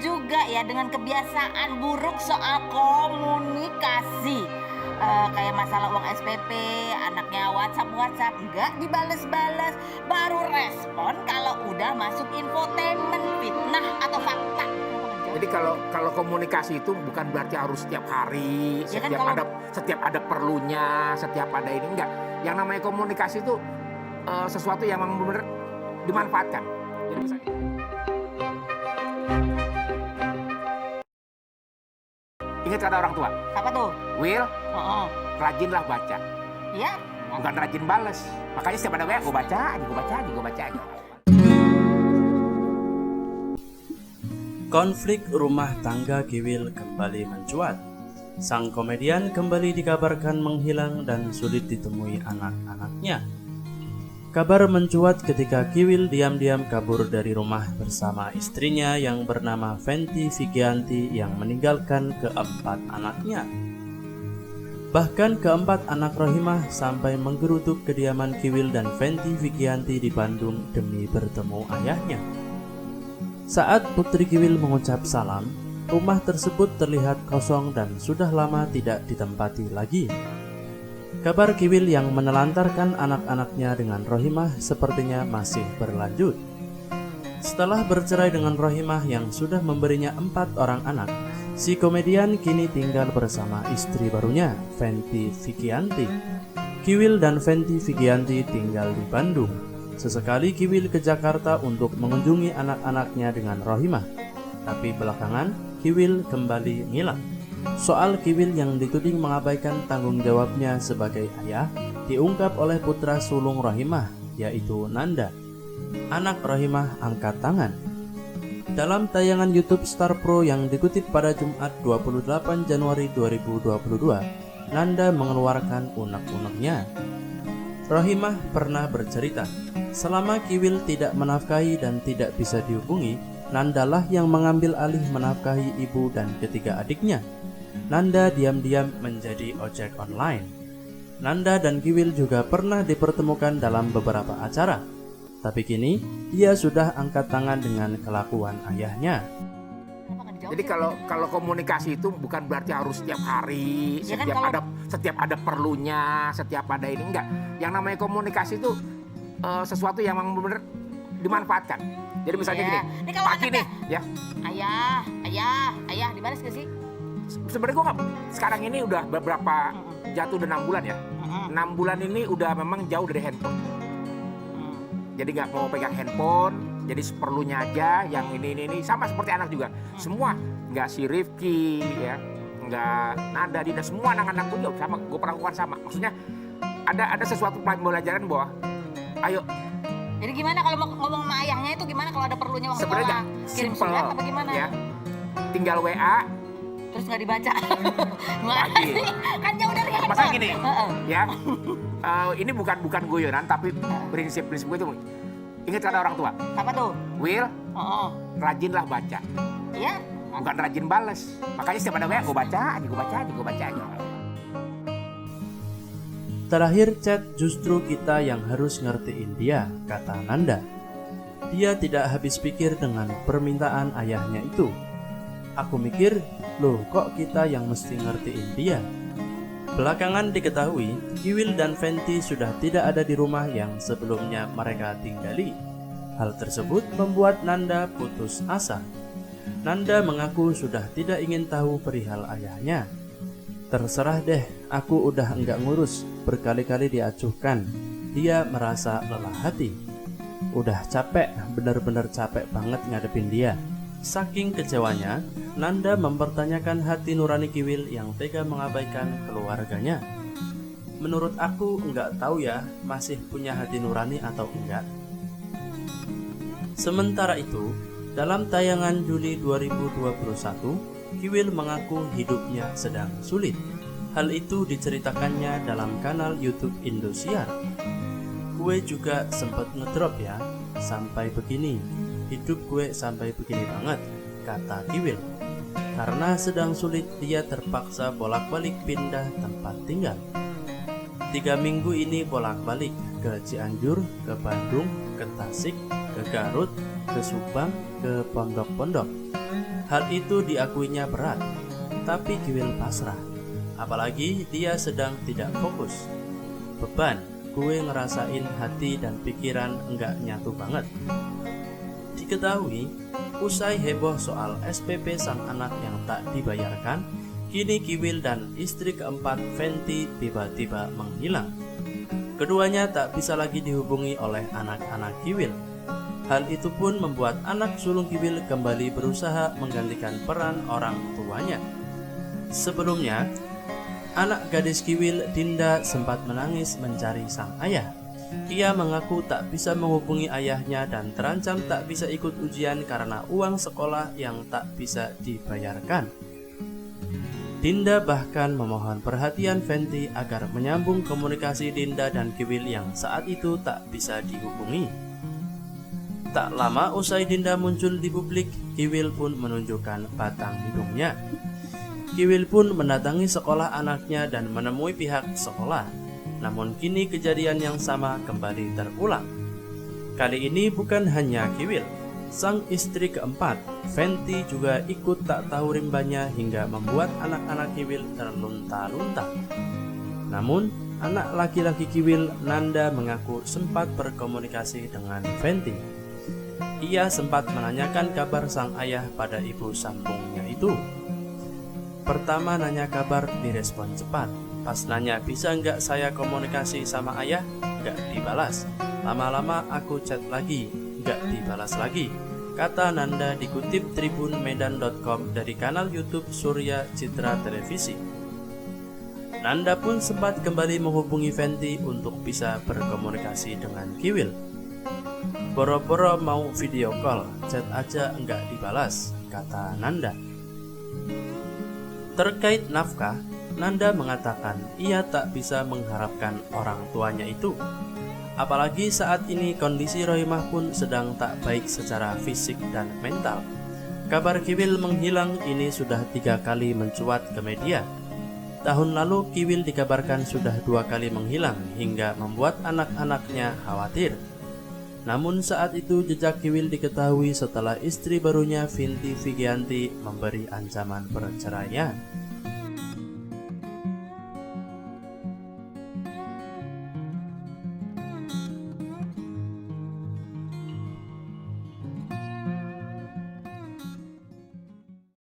juga ya dengan kebiasaan buruk soal komunikasi. Kayak masalah uang SPP, anaknya WhatsApp nggak dibales-bales, baru respon kalau udah masuk infotainment, fitnah atau fakta. Jadi kalau komunikasi itu bukan berarti harus setiap hari, Ya kan setiap ada perlunya, setiap ada ini enggak. Yang namanya komunikasi itu sesuatu yang memang benar dimanfaatkan. Jadi misalnya ingat kata orang tua, Apa tuh? Will, Oh, rajinlah baca, ya. bukan rajin bales. Makanya setiap ada WA, gue baca aja. Konflik rumah tangga Kiwil kembali mencuat. Sang komedian kembali dikabarkan menghilang dan sulit ditemui anak-anaknya. Kabar mencuat ketika Kiwil diam-diam kabur dari rumah bersama istrinya yang bernama Fenty Vigianti yang meninggalkan keempat anaknya. Bahkan keempat anak Rohimah sampai menggeruduk kediaman Kiwil dan Fenty Vigianti di Bandung demi bertemu ayahnya. Saat Putri Kiwil mengucap salam, rumah tersebut terlihat kosong dan sudah lama tidak ditempati lagi. Kabar Kiwil yang menelantarkan anak-anaknya dengan Rohimah sepertinya masih berlanjut. Setelah bercerai dengan Rohimah yang sudah memberinya 4 orang anak, si komedian kini tinggal bersama istri barunya, Fenty Vigianti. Kiwil dan Fenty Vigianti tinggal di Bandung. Sesekali Kiwil ke Jakarta untuk mengunjungi anak-anaknya dengan Rohimah. Tapi belakangan, Kiwil kembali ngilang. Soal Kiwil yang dituding mengabaikan tanggung jawabnya sebagai ayah diungkap oleh putra sulung Rohimah, yaitu Nanda. Anak Rohimah angkat tangan. Dalam tayangan YouTube Star Pro yang dikutip pada Jumat 28 Januari 2022, Nanda mengeluarkan unek-uneknya. Rohimah pernah bercerita, selama Kiwil tidak menafkahi dan tidak bisa dihubungi, Nandalah yang mengambil alih menafkahi ibu dan ketiga adiknya. Nanda diam-diam menjadi ojek online. Nanda dan Kiwil juga pernah dipertemukan dalam beberapa acara. Tapi kini, ia sudah angkat tangan dengan kelakuan ayahnya. Jadi kalau komunikasi itu bukan berarti harus setiap hari, Ya kan setiap ada perlunya, setiap ada ini enggak. Yang namanya komunikasi itu sesuatu yang memang benar dimanfaatkan. Jadi misalnya gini, Ini kalau pagi nih, ya. Ayah, dibales gak sih? Sebenarnya gue sekarang ini udah beberapa jatuh udah 6 bulan ya. 6 bulan ini udah memang jauh dari handphone. Jadi nggak mau pegang handphone, jadi seperlunya aja. Yang ini sama seperti anak juga. Semua nggak si Rifki ya, nggak Nanda, Dina, semua anak-anak gue juga sama. Gue perlakukan sama. Maksudnya ada sesuatu pelajaran bahwa ayo. Jadi gimana kalau mau ngomong sama ayahnya itu gimana kalau ada perlunya waktu Sebenarnya kirim simple surat apa gimana? ya. Tinggal WA. Terus nggak dibaca. Lagi. Kan jauh dari handphone. Masa gini, ya. Ini bukan guyonan tapi prinsip-prinsip gue itu. Ingat kata orang tua. Apa tuh? Will, rajinlah baca. Iya. Bukan rajin bales. Makanya setiap ada WA gue baca aja. Terakhir chat justru kita yang harus ngertiin dia, kata Nanda. Dia tidak habis pikir dengan permintaan ayahnya itu. Aku mikir, loh kok kita yang mesti ngertiin dia? Belakangan diketahui, Kiwil dan Fenty sudah tidak ada di rumah yang sebelumnya mereka tinggali. Hal tersebut membuat Nanda putus asa. Nanda mengaku sudah tidak ingin tahu perihal ayahnya. Terserah deh, aku udah enggak ngurus, berkali-kali diacuhkan. Dia merasa lelah hati. Udah capek, benar-benar capek banget ngadepin dia. Saking kecewanya, Nanda mempertanyakan hati nurani Kiwil yang tega mengabaikan keluarganya. Menurut aku enggak tahu ya, masih punya hati nurani atau enggak. Sementara itu, dalam tayangan Juli 2021, Kiwil mengaku hidupnya sedang sulit. Hal itu diceritakannya dalam kanal YouTube Indosiar. Gue juga sempat ngedrop ya, sampai begini. Hidup gue sampai begini banget, kata Kiwil. Karena sedang sulit, dia terpaksa bolak-balik pindah tempat tinggal. 3 minggu ini bolak-balik ke Cianjur, ke Bandung, ke Tasik, ke Garut, ke Subang, ke pondok-pondok. Hal itu diakuinya berat, tapi Kiwil pasrah. Apalagi dia sedang tidak fokus. Beban, gue ngerasain hati dan pikiran enggak nyatu banget. Diketahui, usai heboh soal SPP sang anak yang tak dibayarkan, kini Kiwil dan istri keempat Fenty tiba-tiba menghilang. Keduanya tak bisa lagi dihubungi oleh anak-anak Kiwil. Hal itu pun membuat anak sulung Kiwil kembali berusaha menggantikan peran orang tuanya. Sebelumnya, anak gadis Kiwil, Dinda, sempat menangis mencari sang ayah. Ia mengaku tak bisa menghubungi ayahnya dan terancam tak bisa ikut ujian karena uang sekolah yang tak bisa dibayarkan. Dinda bahkan memohon perhatian Fenty agar menyambung komunikasi Dinda dan Kiwil yang saat itu tak bisa dihubungi. Tak lama usai Dinda muncul di publik, Kiwil pun menunjukkan batang hidungnya. Kiwil pun mendatangi sekolah anaknya dan menemui pihak sekolah. Namun kini kejadian yang sama kembali terulang. Kali ini bukan hanya Kiwil, sang istri keempat, Fenty, juga ikut tak tahu rimbanya hingga membuat anak-anak Kiwil terlunta-lunta. Namun, anak laki-laki Kiwil, Nanda, mengaku sempat berkomunikasi dengan Fenty. Ia sempat menanyakan kabar sang ayah pada ibu sambungnya itu. Pertama nanya kabar, direspon cepat. Pas nanya bisa nggak saya komunikasi sama ayah, nggak dibalas. Lama-lama aku chat lagi, nggak dibalas lagi, kata Nanda dikutip tribunmedan.com dari kanal YouTube Surya Citra Televisi. Nanda pun sempat kembali menghubungi Fenty untuk bisa berkomunikasi dengan Kiwil. Boro-boro mau video call, chat aja nggak dibalas, kata Nanda. Terkait nafkah, Nanda mengatakan ia tak bisa mengharapkan orang tuanya itu. Apalagi saat ini kondisi Rohimah pun sedang tak baik secara fisik dan mental. Kabar Kiwil menghilang ini sudah 3 kali mencuat ke media. Tahun lalu Kiwil dikabarkan sudah 2 kali menghilang hingga membuat anak-anaknya khawatir. Namun saat itu jejak Kiwil diketahui setelah istri barunya Fenty Vigianti memberi ancaman perceraian.